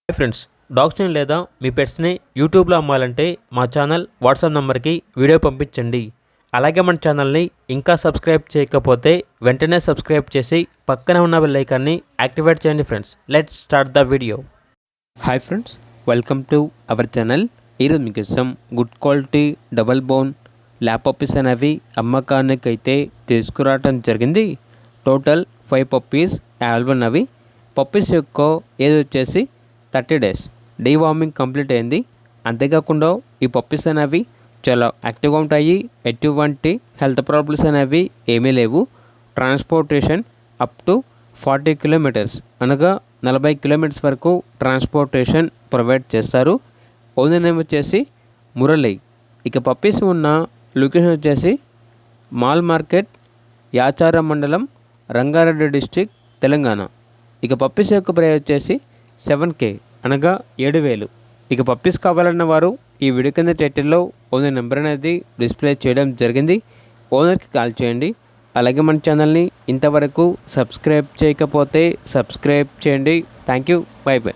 Hi friends, డాగ్స్ని లేదా మీ పెట్స్ని యూట్యూబ్లో అమ్మాలంటే మా ఛానల్ వాట్సాప్ నెంబర్కి వీడియో పంపించండి. అలాగే మన ఛానల్ని ఇంకా సబ్స్క్రైబ్ చేయకపోతే వెంటనే సబ్స్క్రైబ్ చేసి పక్కనే ఉన్న బెల్ ఐకాన్ని యాక్టివేట్ చేయండి. Friends, let's start the video. Hi friends, welcome to our channel. ఈరోజు మీకోసం good quality double bone lap puppies అనేవి అమ్మకానికి అయితే తీసుకురావడం జరిగింది. టోటల్ 5 పప్పీస్ అవైలబుల్ ఉన్నవి. పప్పీస్ యొక్క ఏజ్ వచ్చేసి 30 days. డీవార్మింగ్ కంప్లీట్ అయింది. అంతేకాకుండా ఈ పప్పీస్ అనేవి చాలా యాక్టివ్గా ఉంటాయి. ఎటువంటి హెల్త్ ప్రాబ్లమ్స్ అనేవి ఏమీ లేవు. ట్రాన్స్పోర్టేషన్ అప్ టు 40 kilometers అనగా 40 kilometers వరకు ట్రాన్స్పోర్టేషన్ ప్రొవైడ్ చేస్తారు. ఓనర్ నేమ్ వచ్చేసి మురళి. ఇక పప్పీస్ ఉన్న లొకేషన్ వచ్చేసి మాల్ మార్కెట్, యాచారం మండలం, రంగారెడ్డి డిస్ట్రిక్ట్, తెలంగాణ. ఇక పప్పీస్ యొక్క ప్రైస్ వచ్చేసి 7K అనగా 7,000. ఇక పప్పీస్ కావాలన్న వారు ఈ వీడియో కింద టైటిల్లో ఓనర్ నెంబర్ అనేది డిస్ప్లే చేయడం జరిగింది. ఓనర్కి కాల్ చేయండి. అలాగే మన ఛానల్ని ఇంతవరకు సబ్స్క్రైబ్ చేయకపోతే సబ్స్క్రైబ్ చేయండి. Thank you. By by.